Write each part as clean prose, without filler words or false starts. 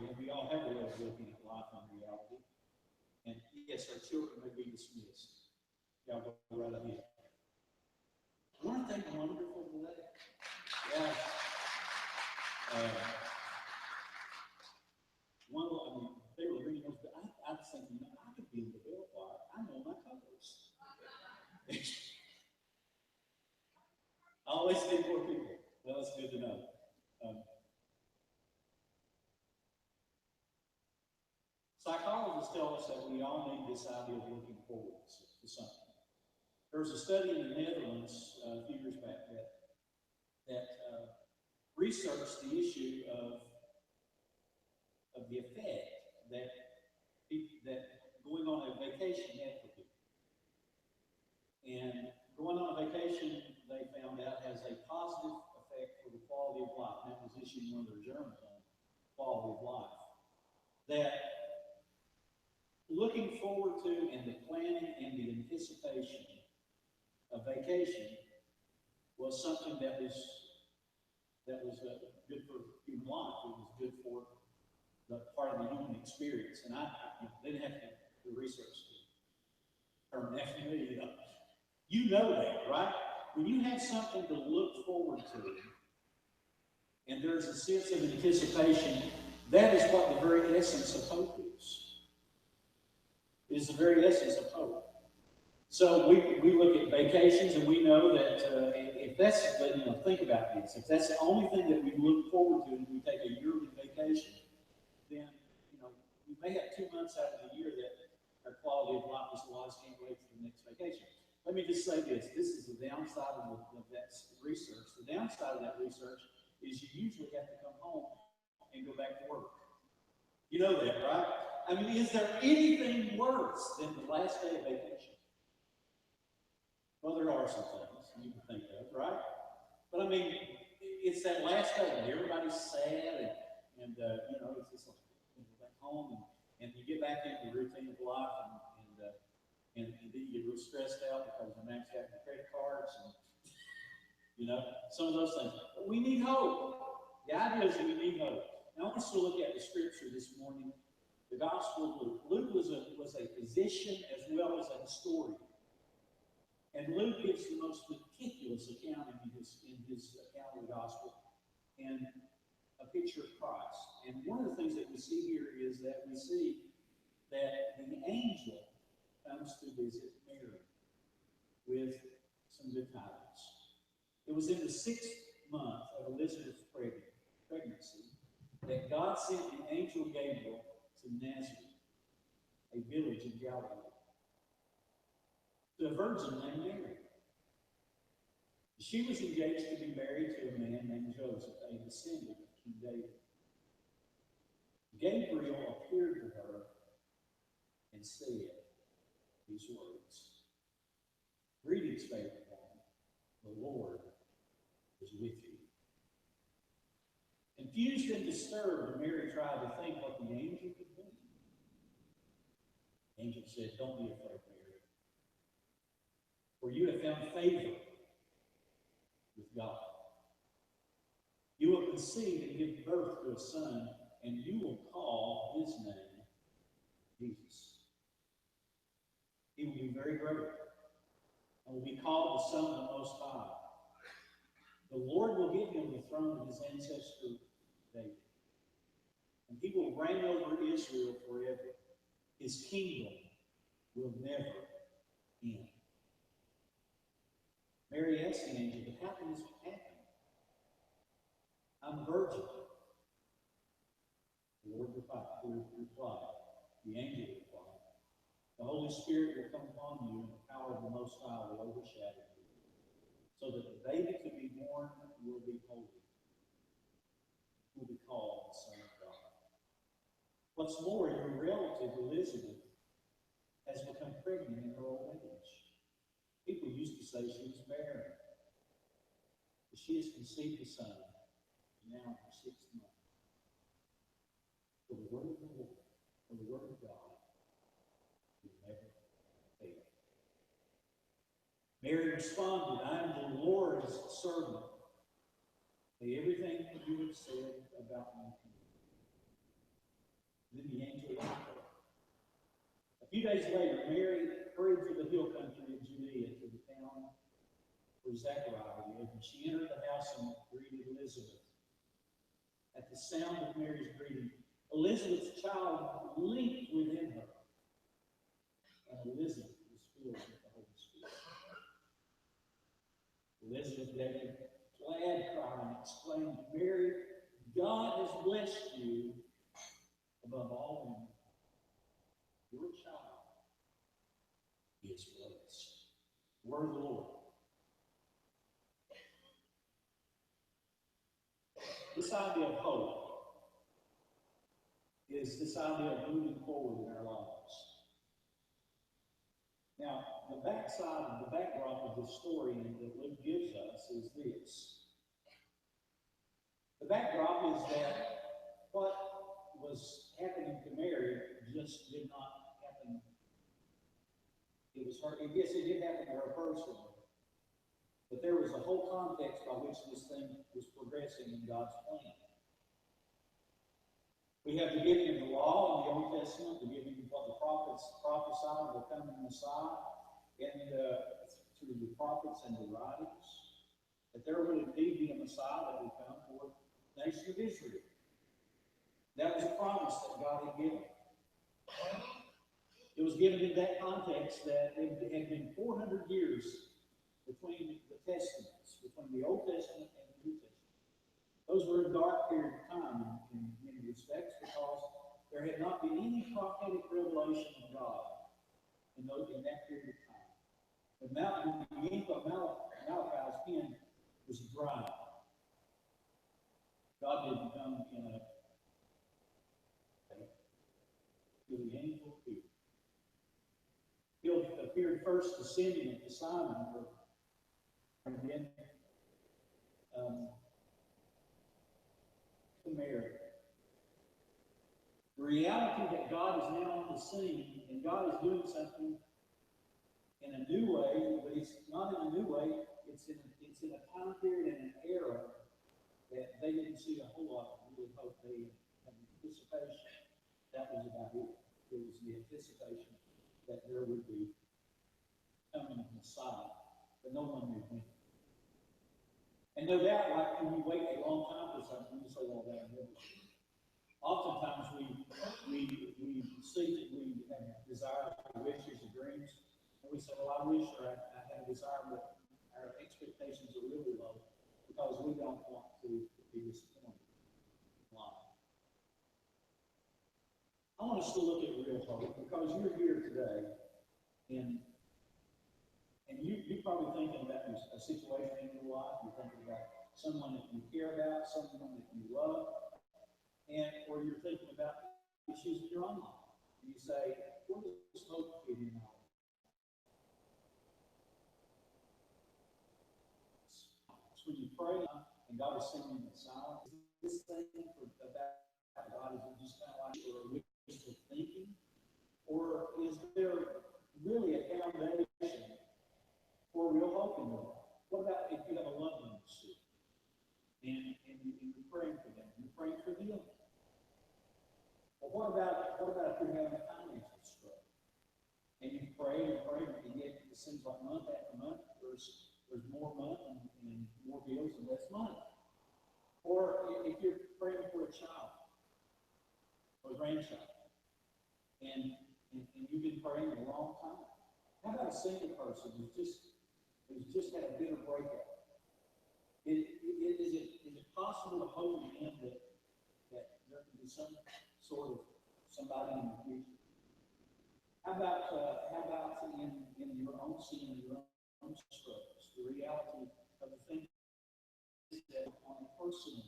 We all have a way of looking at life and reality. And yes, our children may be dismissed. Y'all go right ahead. Weren't they wonderful today? Yeah. They were reading those, but I was thinking, I could be in the bell choir. I know my colors. I always think more people. Well, that's good to know. Psychologists tell us that we all need this idea of looking forward to something. There was a study in the Netherlands a few years back that researched the issue of the effect that going on a vacation had for people. And going on a vacation, they found out, has a positive effect for the quality of life. And that was issued in one of their journals on quality of life. That looking forward to and the planning and the anticipation of vacation was something that was good for human life. It was good for the part of the human experience. And I didn't have to do research to turn that to me. You know that, right? When you have something to look forward to, and there's a sense of anticipation, that is what the very essence of hope is. It is the very essence of hope. So we look at vacations, and we know that if that's, think about this. If that's the only thing that we look forward to, and we take a yearly vacation, then we may have 2 months out of the year that our quality of life is, well, I just can't wait for the next vacation. Let me just say this. This is the downside of that research. The downside of that research is you usually have to come home and go back to work. You know that, right? I mean, is there anything worse than the last day of vacation? Well, there are some things you can think of, right? But I mean, it's that last day when everybody's sad and it's just like back home and you get back into the routine of life and then you get real stressed out because you maxed out your credit cards and some of those things. But we need hope. The idea is that we need hope. Now I want us to look at the scripture this morning. The Gospel of Luke. Luke was a physician as well as a historian. And Luke gives the most meticulous account in his account of the Gospel and a picture of Christ. And one of the things that we see here is that we see that the angel comes to visit Mary with some good tidings. It was in the 6th month of Elizabeth's pregnancy that God sent the angel Gabriel to Nazareth, a village in Galilee, to a virgin named Mary. She was engaged to be married to a man named Joseph, a descendant of King David. Gabriel appeared to her and said these words: "Greetings, favored one, the Lord is with you." Confused and disturbed, Mary tried to think what the angel could mean. The angel said, "Don't be afraid, Mary, for you have found favor with God. You will conceive and give birth to a son, and you will call his name Jesus. He will be very great and will be called the Son of the Most High. The Lord will give him the throne of his ancestor David, and he will reign over Israel forever. His kingdom will never end." Mary asked the angel, "But how can this happen? I'm a virgin." The Lord replied, the angel replied, "The Holy Spirit will come upon you, and the power of the Most High will overshadow you, so that the baby to be born will be holy, will be called the Son of God. What's more, your relative Elizabeth has become pregnant in her old age. People used to say she was barren, but she has conceived a son, now in her 6th month. For the word of the Lord, for the word of God, will never fail." Mary responded, "I am the Lord's servant. May everything that you have said about me come true." then the angel left her. A few days later, Mary hurried through the hill country of Judea to the town where Zechariah lived, and she entered the house and greeted Elizabeth. At the sound of Mary's greeting, Elizabeth's child leaped within her, and Elizabeth was filled with the Holy Spirit. Elizabeth gave a glad cry and exclaimed, Mary, God has blessed you above all women. Your child is blessed. Word of the Lord. This idea of hope is this idea of moving forward in our lives. Now, the backdrop of this story that Luke gives us is this. The backdrop is that what was happening to Mary just did not happen. It was her, yes, it did happen to her personally. But there was a whole context by which this thing was progressing in God's plan. We have the giving of the law in the Old Testament, the giving of what the prophets prophesied of the coming Messiah, and through the prophets and the writings, that there would indeed be a Messiah that would come for the nation of Israel. That was a promise that God had given. It was given in that context that it had been 400 years between the Testaments, between the Old Testament and the New Testament. Those were a dark period of time in many respects because there had not been any prophetic revelation of God in that period of time. The ink of Malachi's pen was dry. God didn't come in a till the angel appeared. He appeared first to Simeon and to Simon, and then to Mary. The reality that God is now on the scene and God is doing something in a new way, but it's not in a new way, it's in a time period and an era that they didn't see a whole lot of really hope. They had anticipation. That was about it. It was the anticipation that there would be coming a Messiah, but no one knew when. And no doubt, like when you wait a long time for something, you say, well, that never. Oftentimes we see that we have desires, wishes, and dreams, and we say, well, I wish or I have a desire, but our expectations are really low because we don't want to be disappointed in life. I want us to look at real hope because you're here today, and you're probably thinking about a situation in your life. You're thinking about someone that you care about, someone that you love, or you're thinking about issues in your own life. And you say, where does hope fit in all? It's when you pray and God is sending you silence. Is this thing about God, is it just kind of like a wishful thinking? Or is there really a foundation for real hope in your life? What about if you have a loved one that's sick and you're praying for them, you're praying for healing? Well, what about if you're having a financial struggle and you pray and yet it seems like month after month there's more money and more bills and less money? Or if you're praying for a child or a grandchild and you've been praying a long time. How about a single person who's just had a bitter breakup? Is it possible to hope in him that there can be some sort of somebody in the future? How about in your own sin, in your own struggles, the reality of the things that on a personal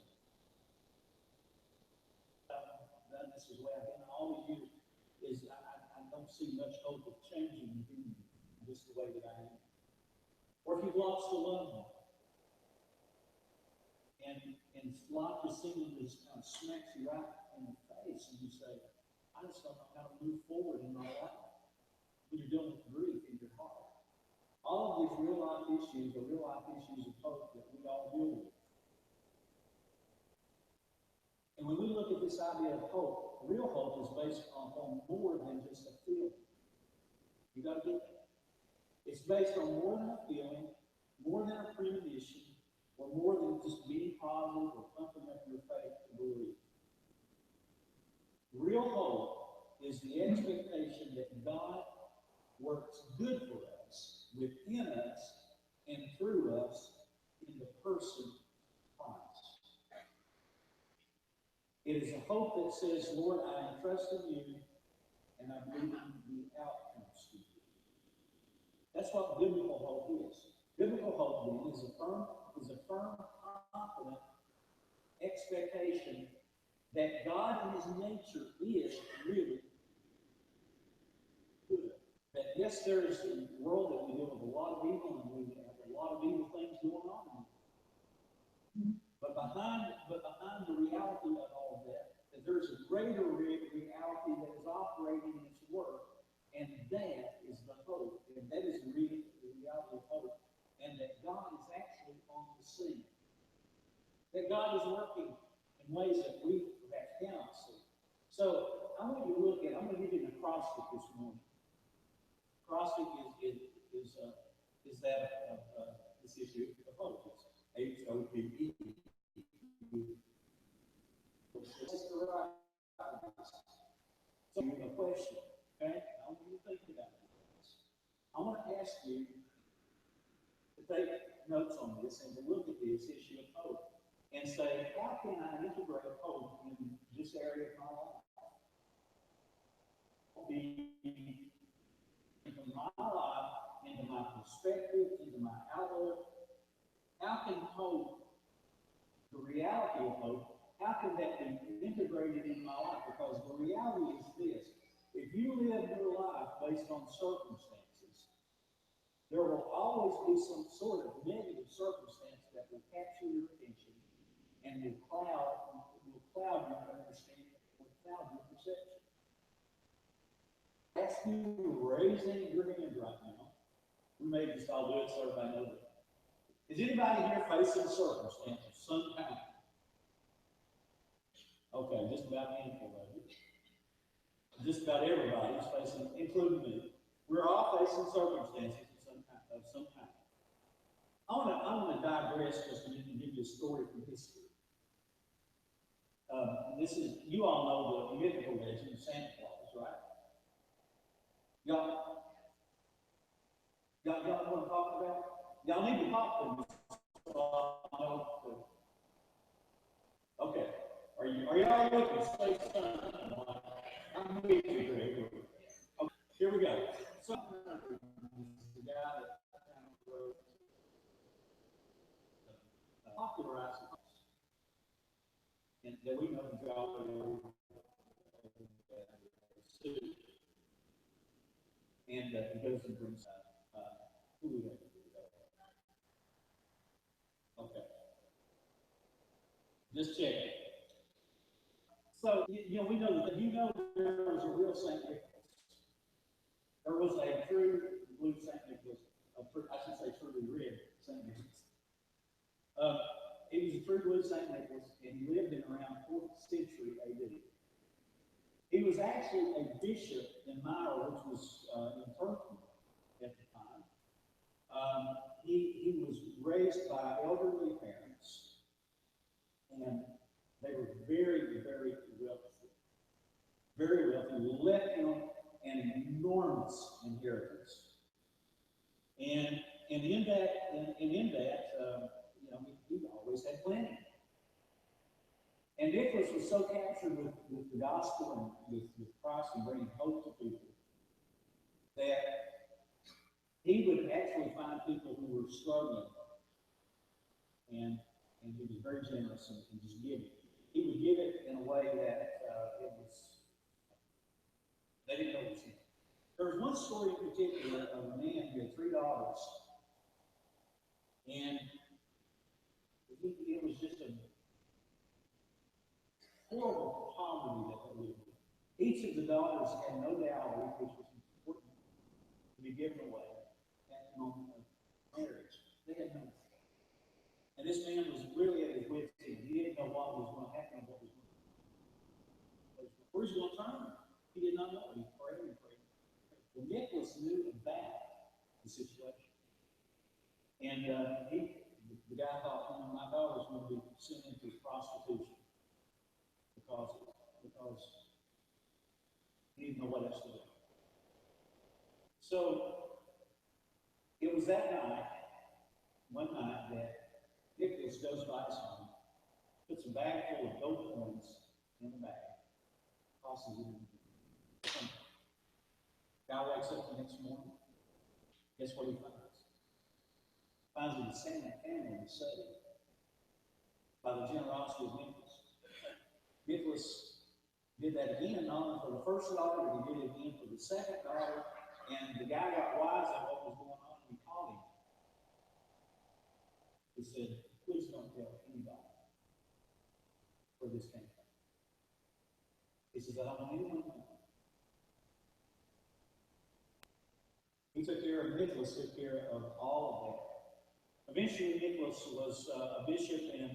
level. I've done this as well. And all the years is I don't see much hope of changing me just the way that I am. Or if you've lost a loved one, and life just seemingly just kind of smacks you right in the face, and you say, I just don't know how to move forward in my life. When you're dealing with grief in your heart. All of these real life issues are real life issues of hope that we all deal with. And when we look at this idea of hope, real hope is based on more than just a feeling. You got to get that. It's based on more than a feeling, more than a premonition, or more than just being positive or pumping up your faith to believe. Real hope is the expectation that God works good for us, within us, and through us in the person of Christ. It is a hope that says, Lord, I entrust in you, and I'm leaving the outcomes to you. That's what biblical hope is. Biblical hope, then, is a firm, confident expectation that God in his nature is really good. That yes, there is a world that we live with a lot of evil, and we have a lot of evil things going on. But behind the reality of all of that, there's a greater reality that is operating in its work, and that is the hope, and that is the reality of hope, and that God is actually on the scene. That God is working in ways that we perhaps cannot see. So I want you to look at, I'm going to give you an acrostic this morning. Acrostic is that this issue of hope. It's H-O-P-E. So a question, okay? I want you to think about this. I want to ask you to take notes on this and to look at this issue of hope and say, how can I integrate hope in this area of my life? Into my life, into my perspective, into my outlook. How can hope, the reality of hope, how can that be integrated in my life? Because the reality is this. If you live your life based on circumstances, there will always be some sort of negative circumstance that will capture your attention and will cloud your understanding, will cloud your perception. Ask you raising your hand right now. We may just all do it so everybody knows it. Is anybody here facing circumstances sometime? Okay, just about a handful of you. Just about everybody is facing, including me. We're all facing circumstances of some kind. I want to digress just a minute and give you a story from history. This is, you all know the mythical legend of Santa Claus, right? Y'all want to talk about? Y'all need to talk to me. Okay. Are y'all looking? Say something. I'm with you, Greg. Okay, here we go. So, the guy that kind of wrote, popularized and that we know the job and he goes and brings who we have to do that. Okay. Just check it. So, we know that there was a real St. Nicholas. There was a true blue St. Nicholas, I should say truly red St. Nicholas. It was a true blue St. Nicholas, and he lived in around 4th century AD. He was actually a bishop in Myra, which was in Turkey at the time. He was raised by elderly parents, and they were very, very wealthy. Very wealthy. Left him an enormous inheritance. And in that, he always had plenty. And Nicholas was so captured with the gospel and with Christ and bringing hope to people that he would actually find people who were struggling, and he was very generous and just giving. He would give it in a way that they didn't know it was him. There was one story in particular of a man who had 3 daughters, and it was just a horrible poverty that they lived in. Each of the daughters had no dowry, which was important to be given away at the moment of marriage. They had nothing. And this man was really at his wit's end. He didn't know what was going to happen and what was going to happen. Where's he going to turn? He did not know. He prayed and prayed. Well, Nicholas knew about the situation. And the guy thought, my daughter's going to be sent into prostitution because he didn't know what else to do. So it was that night, one night, that Nicholas goes by his home, puts a bag full of gold coins in the bag, tosses it in the home. Guy wakes up the next morning. Guess what he finds? Finds that his family was saved by the generosity of Nicholas. Nicholas did that again, not only for the first daughter, but he did it again for the second daughter. And the guy got wise at what was going on, and he called him. He said, please don't tell anybody where this came from. He says, I don't want anyone to know. He took care of Nicholas, took care of all of that. Eventually, Nicholas was a bishop, and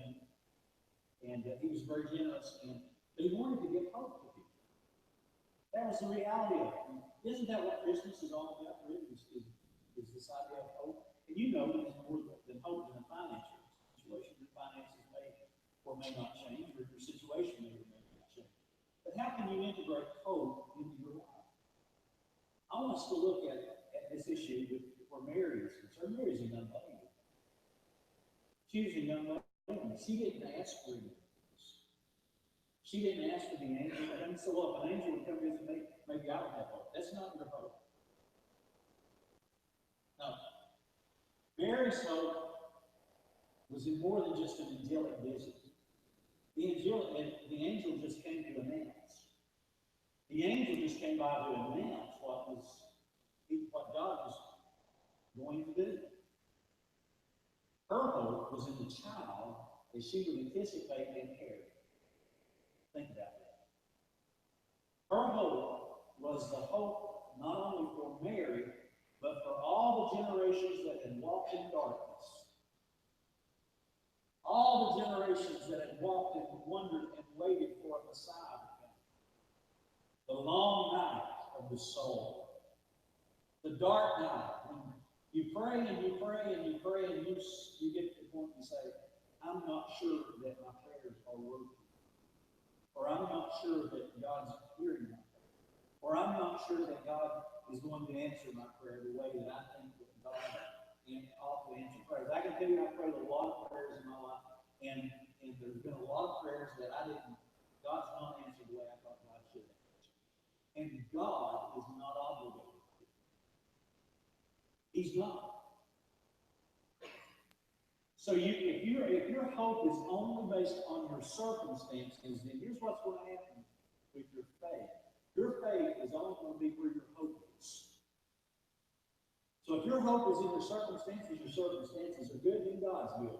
he was very generous, but he wanted to give hope to people. That was the reality of it. Isn't that what Christmas is all about? Really, is this idea of hope? And you know there's more than hope in a financial situation. Your finances may or may not change, or your situation may or may not change. But how can you integrate hope into your life? I want us to look at this issue where Mary is concerned. Mary's a young lady. She was a young lady. She didn't ask for it. She didn't ask for the angel. I didn't say, well, if an angel would come visit me, maybe I would have hope. That's not your hope. No. Mary's hope was in more than just an angelic visit. The angel just came to announce. The angel just came by to announce what God was going to do. Her hope was in the child that she would anticipate and carry. Think about that. Her hope was the hope not only for Mary, but for all the generations that had walked in darkness. All the generations that had walked and wondered and waited for a Messiah to come. The long night of the soul. The dark night when you pray and you pray and you pray and you get to the point and say, I'm not sure that my prayers are working. Or I'm not sure that God's hearing my prayer. Or I'm not sure that God is going to answer my prayer the way that I think that God ought to answer prayers. I can tell you I prayed a lot of prayers in my life, and there's been a lot of prayers that God's not answered the way I thought God should answer. And God is not obligated to. He's not. So if your hope is only based on your circumstances, then here's what's going to happen with your faith. Your faith is only going to be where your hope is. So if your hope is in your circumstances are good, then God's good.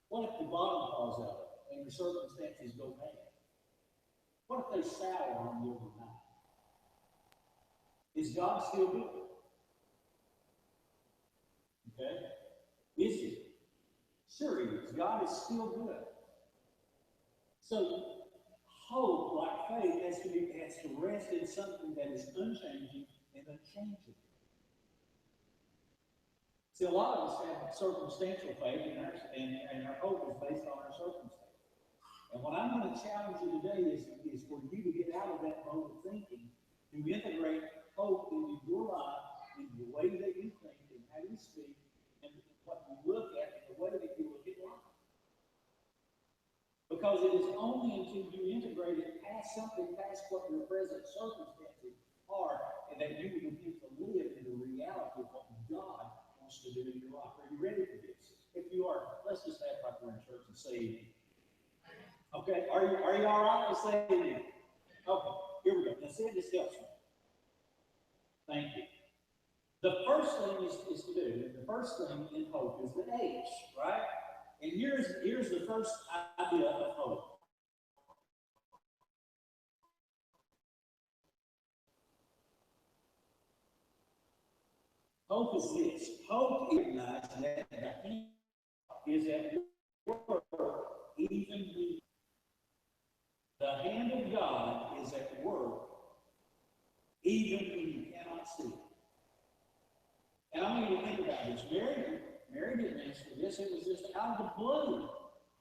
What if the bottom falls out and your circumstances go bad? What if they sour on you overnight? Is God still good? Okay? Is he? Sure he is. God is still good. So hope, like faith, has to rest in something that is unchanging and unchangeable. See, a lot of us have circumstantial faith, and our hope is based on our circumstances. And what I'm going to challenge you today is for you to get out of that mode of thinking, to integrate hope into your life, into the way that you think, and how you speak, and what you look at, and the way that you look at life. Because it is only until you integrate it past what your present circumstances are, and that you will begin to live in the reality of what God wants to do in your life. Are you ready for this? If you are, let's just act like we're in church and say amen. Okay, are you all right? Let's say amen. Okay, here we go. Now see, this helps me. Thank you. The first thing is to do, the first thing in hope is the H, right? And here's the first idea of hope. Hope is this. Hope recognizes that the hand is at work even when the hand of God is at work, even when you cannot see it. And I want you to think about this. Mary didn't ask for this. It was just out of the blue.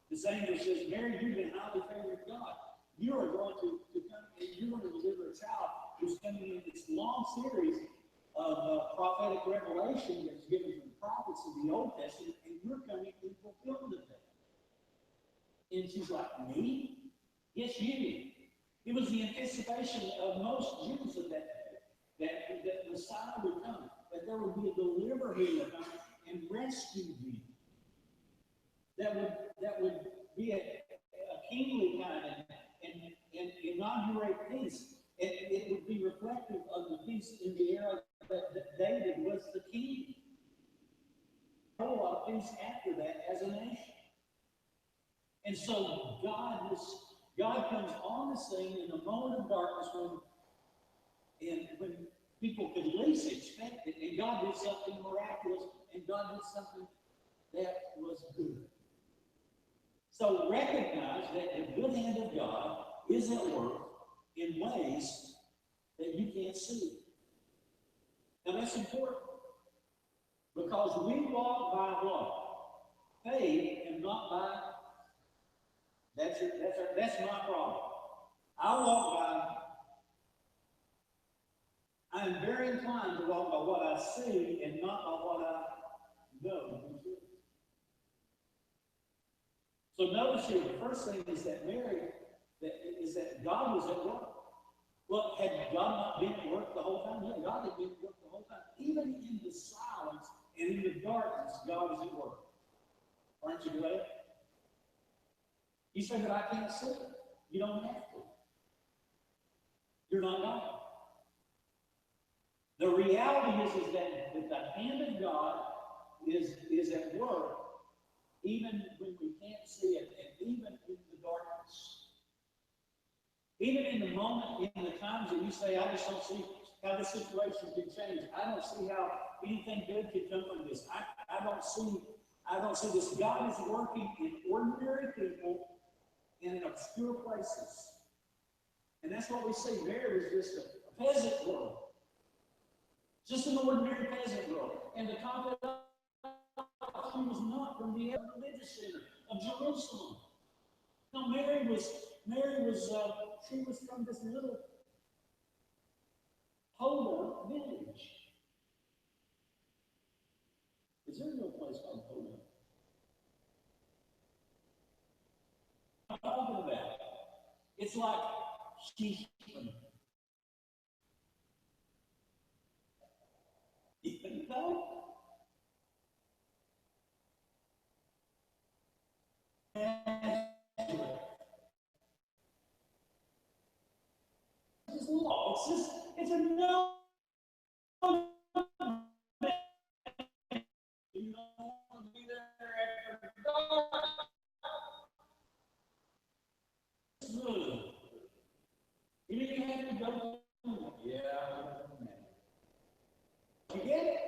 This angel says, Mary, you've been highly favored of God. You are going to come and you're going to deliver a child who's coming in this long series of prophetic revelation that's given from the prophets of the Old Testament, and you're coming in fulfillment of that. And she's like, me? Yes, you. It was the anticipation of most Jews of that day, that Messiah would come, that there would be a deliverer who would come and rescue them. That would be a kingly kind and inaugurate peace. It would be reflective of the peace in the era that David was the king. A whole lot of peace after that as a nation. And so God comes on the scene in a moment of darkness when people could least expect it, and God did something miraculous, and God did something that was good. So recognize that the good hand of God is at work in ways that you can't see. Now that's important, because we walk by what? Faith and not by. That's my problem. I walk by. I am very inclined to walk by what I see and not by what I know. So notice here, the first thing is that that God was at work. Well, had God not been at work the whole time? Yeah, God had been at work the whole time. Even in the silence and in the darkness, God was at work. Aren't you glad? You say, but I can't see it. You don't have to. You're not God. The reality is that the hand of God is at work even when we can't see it, and even in the darkness. Even in the moment, in the times that you say, I just don't see how the situation can change. I don't see how anything good can come from this. I don't see this. God is working in ordinary people and in obscure places. And that's what we see. Mary was just a peasant girl. Just an ordinary peasant girl. And to top it up, she was not from the religious center of Jerusalem. No, Mary was she was from this little Hoda village. Is there a little place called Hoda? I'm talking about. It's like she's even though. It's a no. You don't want to be there after dark. You didn't have to go. Yeah, you get it?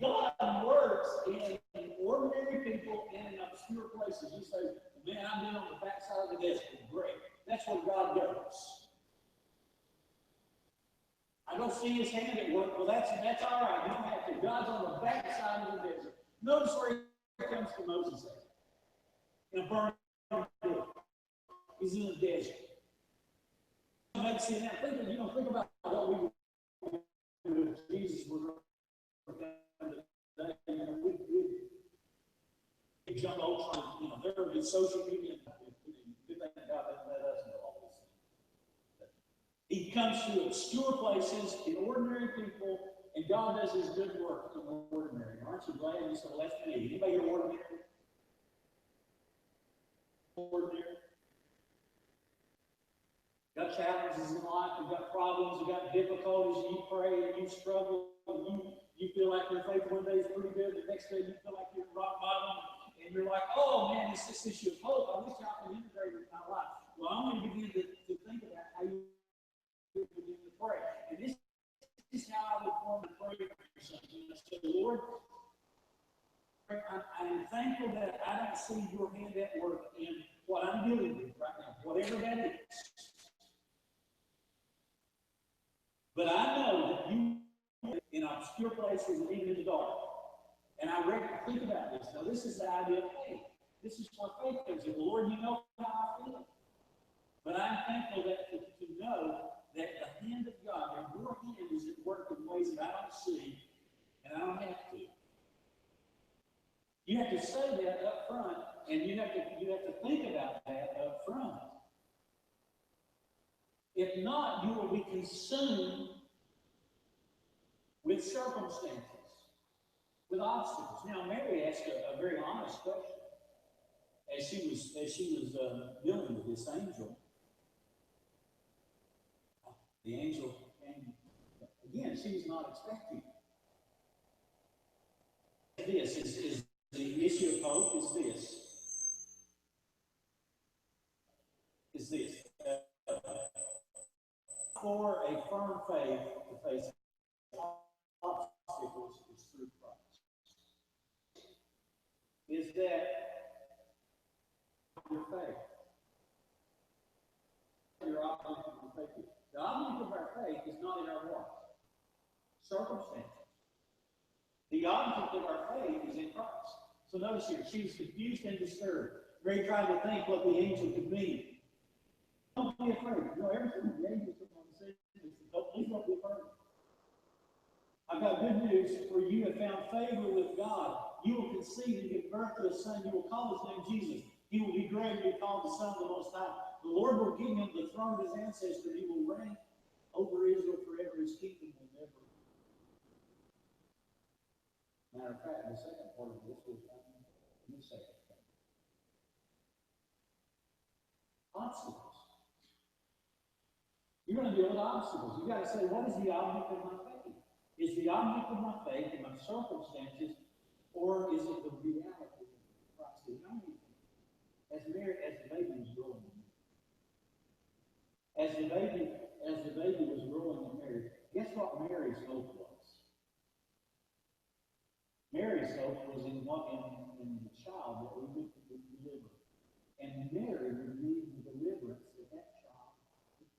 God works in ordinary people and in obscure places. You say, man, I've been on the backside of the desert. Great. That's where God goes. I don't see his hand at work. Well, that's all right. You don't have to. God's on the backside of the desert. Notice where he comes to Moses at. In a burning bush. He's in the desert. You might see that. Think about what we do with Jesus was today. We jump over, there would be social media. Good thing God doesn't let us know all these things. He comes to obscure places in ordinary people, and God does his good work in the ordinary. Aren't you glad? You said, well, that's me. Anybody here ordinary? Ordinary. Got challenges in life, you've got problems, you've got difficulties, you pray and you struggle, you feel like your faith one day is pretty good, the next day you feel like you're rock bottom, and you're like, oh man, it's this issue of hope. I wish I could integrate it in my life. Well, I'm going to begin to think about how you begin to pray. And this is how I would form a prayer or something. I say, Lord, I am thankful that I don't see your hand at work in what I'm dealing with right now, whatever that is. But I know that you in obscure places and even in the dark. And I think about this. Now, this is the idea of faith. This is what faith is. The Lord, you know how I feel. But I'm thankful that to know that the hand of God and your hand is at work in ways that I don't see and I don't have to. You have to say that up front, and you have to think about that up front. If not, you will be consumed with circumstances, with obstacles. Now, Mary asked a very honest question as she was dealing with this angel. The angel came again. She was not expecting. This is the issue of hope. Is this for a firm faith to face obstacles is through Christ. Is that your faith? Your object of your faith. The object of our faith is not in our what? Circumstances. The object of our faith is in Christ. So notice here, she was confused and disturbed. Mary tried to think what the angel could mean. Don't be afraid. You know, everything the angel says, please don't be afraid. I've got good news for you. Have found favor with God. You will conceive and give birth to a son. You will call his name Jesus. He will be great and be called the Son of the Most High. The Lord will give him the throne of his ancestor. He will reign over Israel forever. His kingdom will never. Matter of fact, the second part of this will come in the second part. Obstacles. You're going to deal with obstacles. You've got to say, what is the object of my faith? Is the object of my faith in my circumstances, or is it the reality of Christ? As the baby was growing, as the baby was growing in Mary, guess what Mary's hope was? Mary's hope was in the child that we would deliver. And Mary would need the deliverance that that child would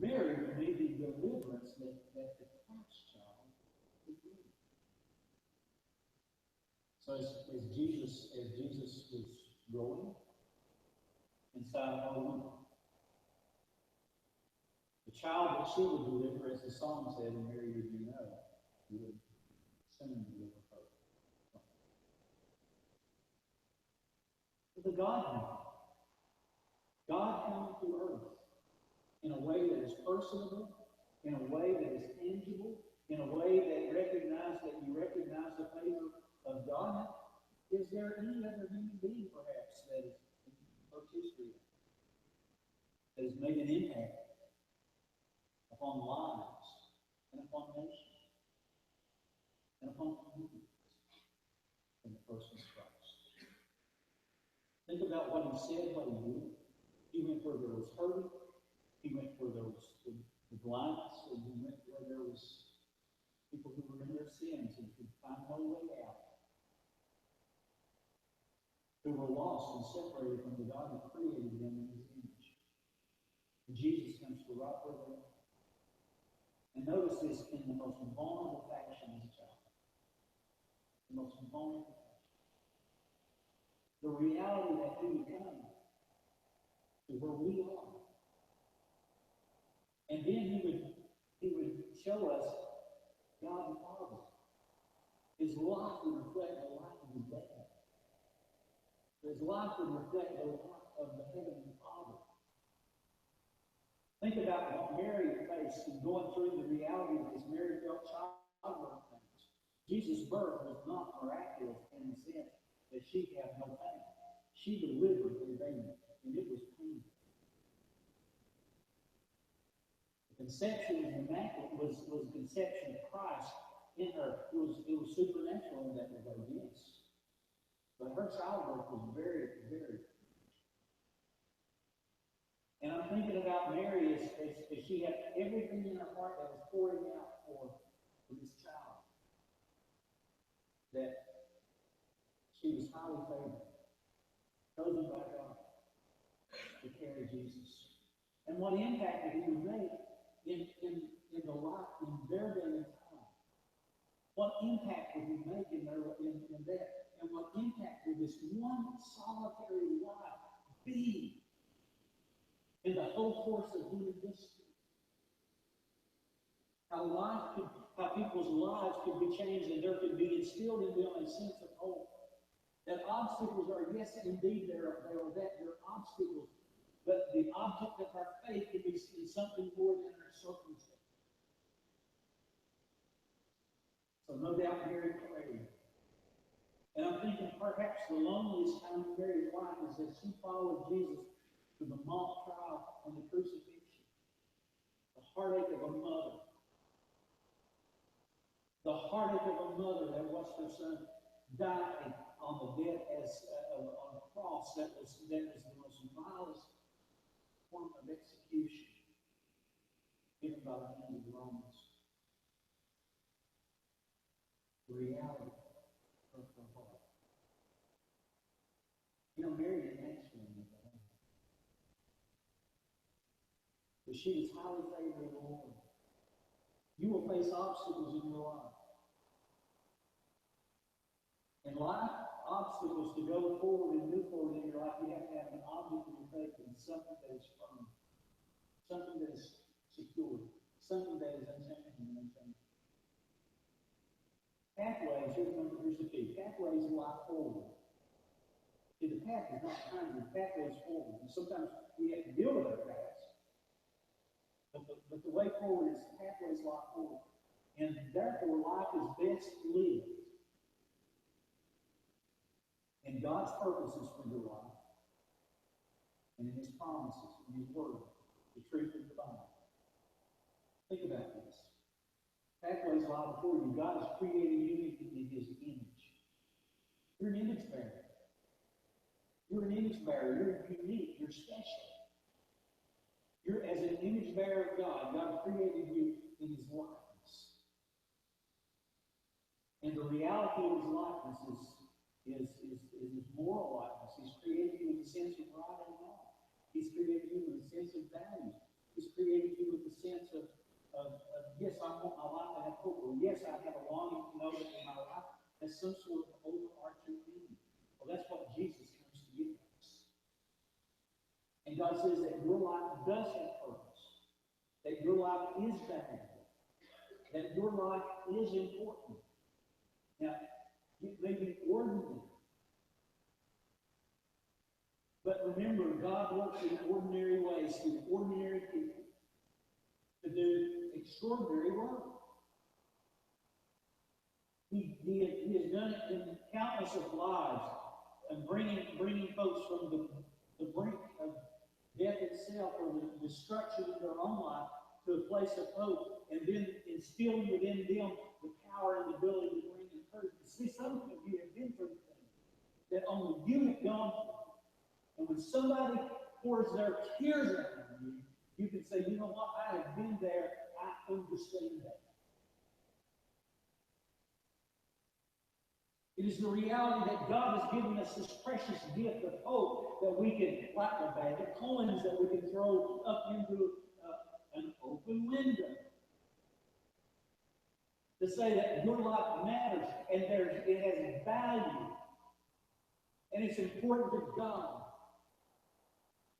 give. Mary would need the deliverance that the Christ child would give. So as Jesus was growing inside of her womb, the child that she would deliver, as the song said, and Mary would would soon deliver her. But the God came to earth in a way that is personable, in a way that is tangible, in a way that you recognize the favor of God. Is there any other human being, perhaps, that is in Earth's history that has made an impact upon lives and upon nations and upon communities in the person of Christ? Think about what he said, what he did. He went where there was hurting. He went where there was the blindness, and he went where there was people who were in their sins and could find no way out, who were lost and separated from the God who created them in his image. And Jesus comes to right where they are. And notice this in the most vulnerable fashion as a child. The most vulnerable fashion. The reality that he would come to where we are. And then he would show us God the Father. His life would reflect the life of his dad. His life would reflect the life of the Heavenly Father. Think about what Mary faced in going through the reality of his Mary felt childbirth pains. Jesus' birth was not miraculous in the sense that she had no pain. She delivered the baby, and it was painful. The conception of immaculate was the conception of Christ in her. It was supernatural in that regard, yes. But her childbirth was very, very. And I'm thinking about Mary as she had everything in her heart that was pouring out for this child. That she was highly favored, chosen by God to carry Jesus. and what impact that he would make in the life, in their day and time. What impact would he make in that? And what impact would this one solitary life be in the whole course of human history? How people's lives could be changed, and there could be instilled in them a sense of hope. That obstacles are, yes, indeed, they're obstacles, but the object of our faith can be something more than our circumstance. So no doubt Mary prayed. And I'm thinking perhaps the loneliest time in Mary's life is as she followed Jesus to the mock trial and the crucifixion. The heartache of a mother. The heartache of a mother that watched her son die on the death on a cross that was the most vilest form of execution given by the hand of the Romans. The reality of her heart. You know, Mary didn't ask for anything. But she was highly favored of the Lord. You will face obstacles in your life. In life, obstacles to go forward and move forward in your life, you have to have an object of your faith and something that is firm, something that is secure, something that is unchanging and unchanging. Pathways, here's the key. Pathways lie forward. See, the path is not behind you, the pathway is forward. And sometimes we have to deal with our paths. But the way forward is pathways lie forward. And therefore, life is best lived in God's purposes for your life, and in His promises, in His Word, the truth of the Bible. Think about this. Pathways lie before you. God has created you in His image. You're an image bearer. You're an image bearer. You're unique. You're special. You're as an image bearer of God. God created you in His likeness. And the reality of His likeness is His moral likeness. He's created you with a sense of right and wrong. He's created you with a sense of value. He's created you with a sense of yes, I want my life to have hope, or yes, I have a longing to know that in my life has some sort of overarching meaning. Well, that's what Jesus comes to give us. And God says that your life does have purpose, that your life is valuable, that your life is important. Now, it may be ordinary. But remember, God works in ordinary ways through ordinary people to do extraordinary work. He has done it in countless of lives, and bringing folks from the brink of death itself or the destruction of their own life to a place of hope, and then instilling within them the power and the ability to bring encouragement. See, some of you have been through things that only you have gone through. And when somebody pours their tears out on you, you can say, you know what, I have been there, I understand that. It is the reality that God has given us this precious gift of hope that we can, like a bag of coins that we can throw up into an open window. To say that your life matters and it has value. And it's important to God.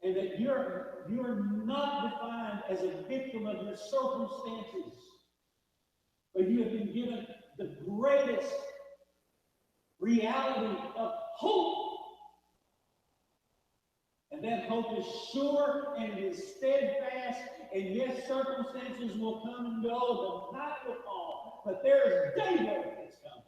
And that you're not defined as a victim of your circumstances. But you have been given the greatest reality of hope. And that hope is sure and it is steadfast. And yes, circumstances will come and go. The night will fall. But there is daybreak that's coming.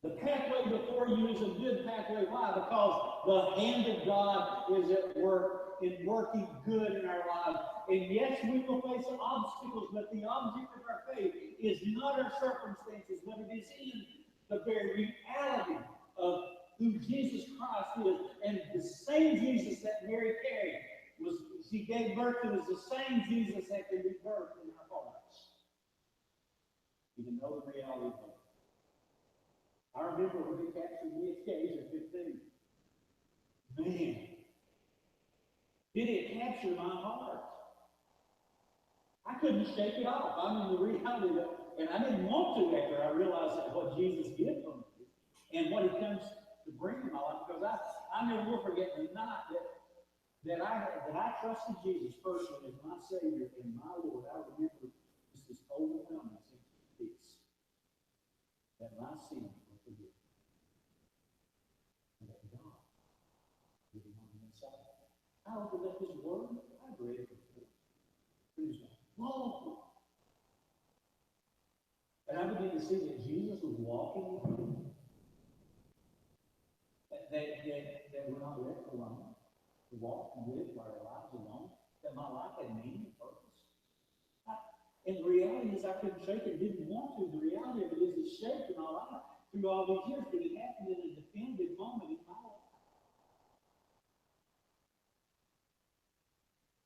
The pathway before you is a good pathway. Why? Because the hand of God is at work in working good in our lives. And yes, we will face obstacles, but the object of our faith is not our circumstances, but it is in the very reality of who Jesus Christ is. And the same Jesus that Mary carried, she gave birth to, is the same Jesus that can be birthed in our hearts. You can know the reality of it. I remember when he captured me at the age of 15. Man, captured my heart. I couldn't shake it off. I mean, the reality of it. And I didn't want to after I realized that what Jesus did for me and what he comes to bring in my life. Because I never will forget the night that I trusted Jesus personally as my Savior and my Lord. I remember just this overwhelming sense of peace that my sins were forgiven. And that God did it on the inside. I opened up his word. I've read it before. It was like, whoa! And I began to see that Jesus was walking with me. That we're not left alone. To walk and live our lives alone. That my life had meaning and purpose. And the reality is I couldn't shake it, didn't want to. The reality of it is it shaped my life through all these years, but it happened in a definitive moment in my life.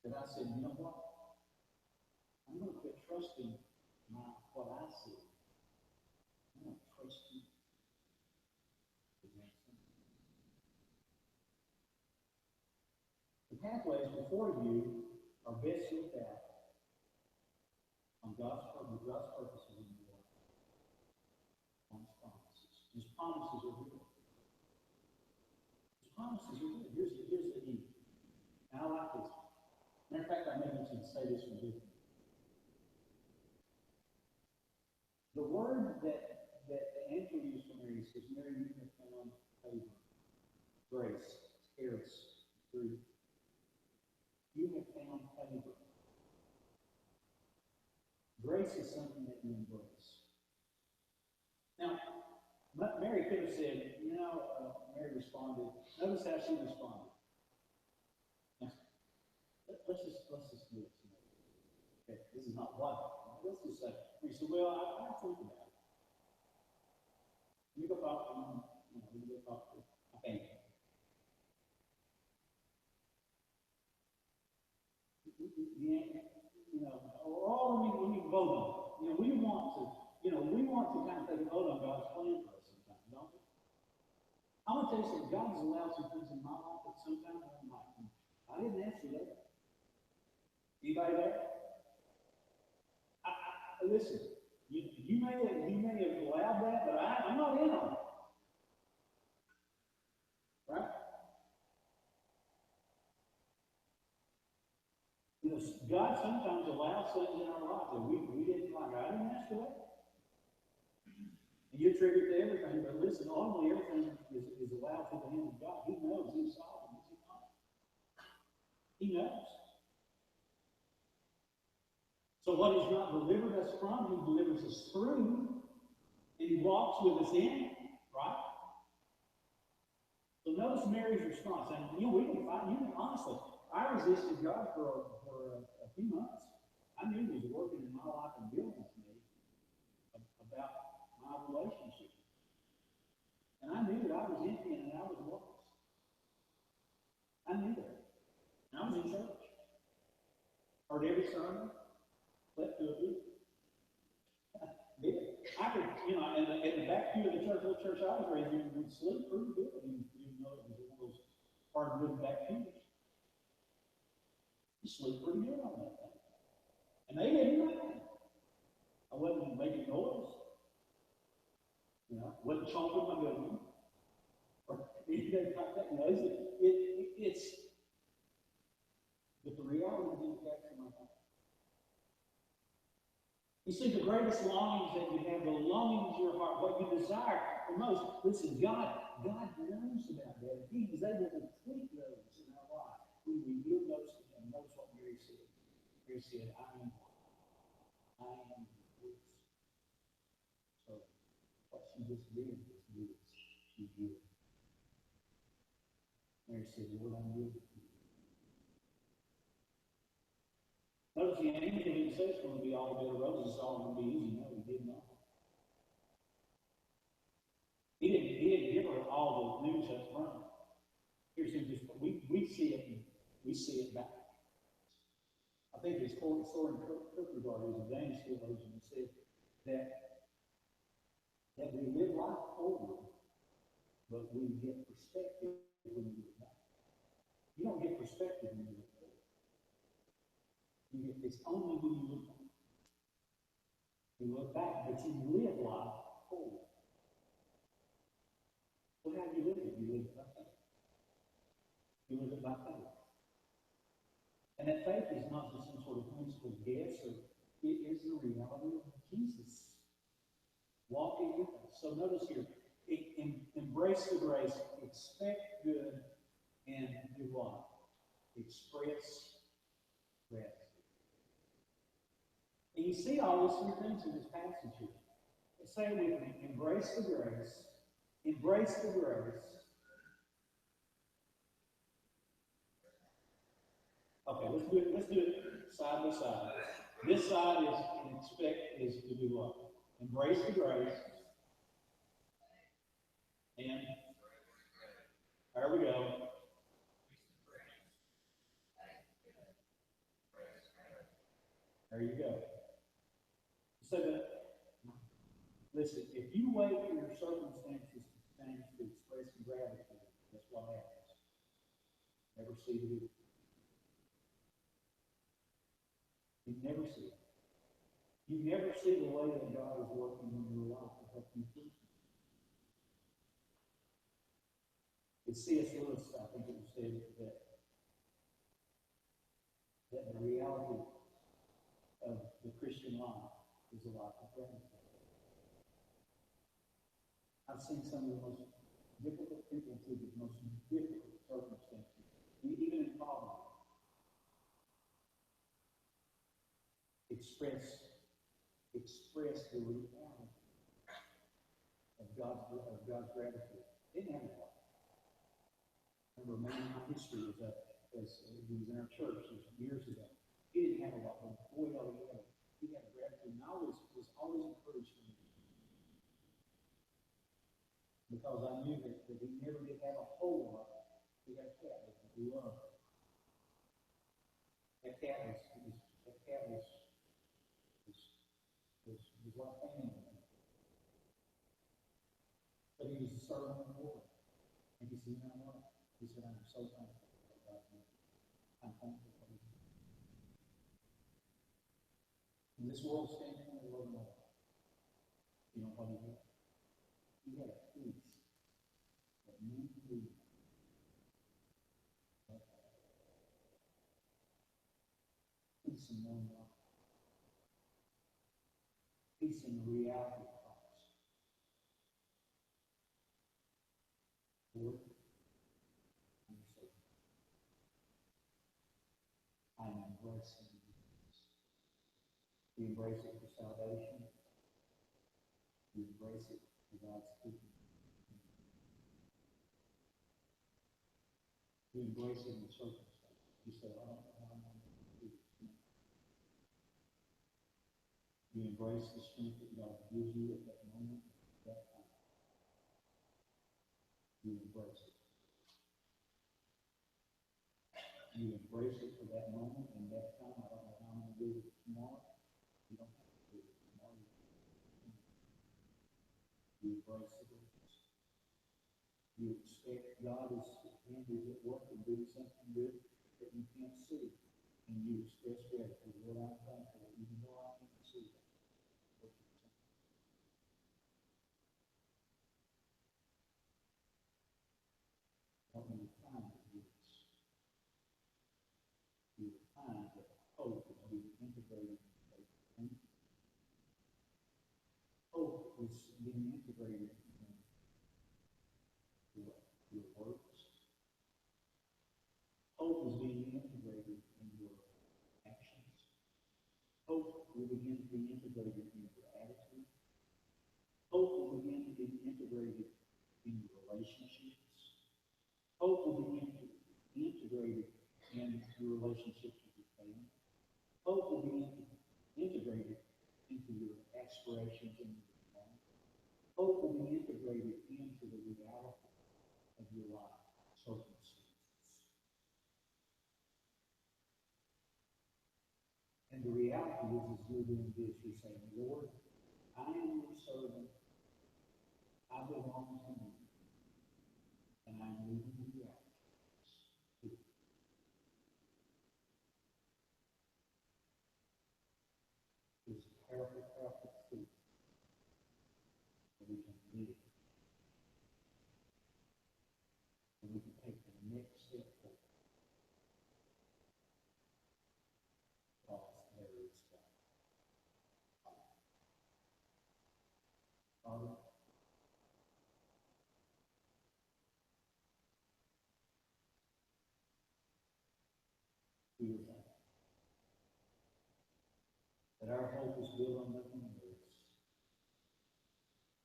And I said, you know what? I'm going to quit trusting what I see. I'm going to trust you. The pathways before you are best looked at on God's purposes in your life. On his promises. His promises are real. His promises are real. Here's the key. And I like this. Matter of fact, I may mention say this from Disney. The word that the angel used for Mary says, Mary, you have found favor, grace, charis, truth. You have found favor. Grace is something that you embrace. Now, Mary could have said, Mary responded. Notice how she responded. Now, let's just do it. Okay, this is not what. Let's just say, he said, well, I think about it. You go talk to him, you go talk to my family. Or when we vote on it. We want to kind of take a vote on God's plan for us sometimes, don't we? I want to tell you something. God has allowed some things in my life that sometimes I'm like, I didn't ask for that. Anybody there? Listen, you may have allowed that, but I'm not in on it. Right? God sometimes allows things in our lives that we didn't like. I didn't ask for that. And you attribute to everything, but listen, ultimately everything is allowed through the hand of God. He knows. He's sovereign. Is he not? He knows. So what he's not delivered us from, he delivers us through, and he walks with us in, right? So notice Mary's response. And we can find, honestly, I resisted God for a few months. I knew he was working in my life and dealing with me about my relationship. And I knew that I was empty and I was lost. I knew that. And I was in church. Heard every sermon. Slept to a bit. Did. I could, in the back pew of the church, little church I was raised in, would sleep pretty good, even though it was one of those hard-wooden back pews. You sleep pretty good on that thing. And they didn't mind. I wasn't making noise. Wasn't chomping my good one. Or anything like that. But the reality didn't capture my heart. You see, the greatest longings that you have, the longings of your heart, what you desire the most. Listen, God knows about that. He is able to complete those in our life. We reveal those to him. Notice what Mary said. Mary said, I am this. So, what she just did was this. She did. Mary said, Lord, I'm with you. Notice the angel didn't say it's going to be all a bed of roses, it's all going to be easy. No, he did not. He didn't give her all the news up front. Here's him just we see it back. I think it's Soren Kierkegaard, who's a Danish theologian, said that we live life forward, but we get perspective when we look back. You don't get perspective when you look forward. It's only when you look back. You look back, but you live life forward. So how do you live it? You live it by faith. You live it by faith. And that faith is not just some sort of whimsical guess, or it is the reality of Jesus walking with us. So notice here, embrace the grace, expect good, and do what? Express gratitude. And you see all these three things in this passage here. Say it with me, embrace the grace, embrace the grace. Okay, let's do it side by side. This side is to do what? Embrace the grace. And there we go. There you go. So that, listen, if you wait for your circumstances to change to express gratitude, that's what happens. Never see it. You never see it. You never see the way that God is working in your life to help you through. It's C.S. Lewis, I think it was said, that the reality of the Christian life is a life of gratitude. I've seen some of the most difficult people through the most difficult circumstances, even in poverty, express the reality of God's gratitude. They didn't have a lot. I remember a man in my history he was in our church years ago. He didn't have a lot, but boy, he had gratitude. And I was always encouraged for him because I knew that he never did have a whole lot. He had a cat that he loved. That cat was like family. But he was a servant of the Lord. And he said, you know what? He said, I'm so thankful for what God did. I'm thankful for you. In this world standpoint, it wasn't all. You know what he had? He had a peace that meant to be. Peace in knowing God. Peace in the reality of Christ. Lord, I'm so I'm embracing this. We embrace it for salvation. We embrace it for God's people. We embrace it in circumstances. You say, I don't know how I'm going to do this. You embrace the strength that God gives you at that moment, at that time. You embrace it. You embrace it for that moment and that time. I don't know how I'm going to do it tomorrow. You don't have to do it tomorrow. You embrace it. You expect God is at work and doing something good that you can't see. And you express gratitude. Lord, I'm thankful, even though I can't see that. Help me to find this. You will find that hope is being integrated in faith. Hope is being integrated in your works. Hope is being integrated in your actions. Hope will begin to be integrated in your attitude. Hope will begin to be integrated in your relationships. Hope will begin to be integrated in your relationships with your family. Hope will be integrated into your aspirations and your life. Hope will be integrated into the reality of your life circumstances. And the reality is you're doing this. You're saying, Lord, I am your servant. I belong to you. And I'm living the reality. careful, careful feet, that we can live, and we can take the next step forward. Because there is God. Father, we are thankful that our hope is built on nothing less.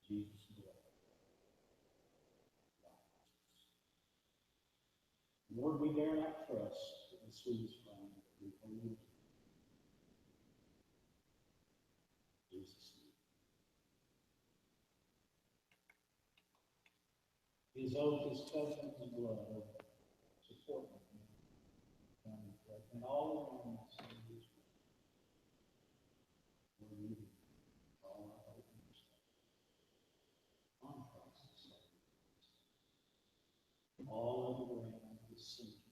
Jesus' blood. Lord, we dare not trust the sweetest friend that we believe in. Jesus' name. His oath, his covenant, his blood of support me and all around us in this world. We're leaving all our hope and stuff on Christ's sake. All of the ground is sinking.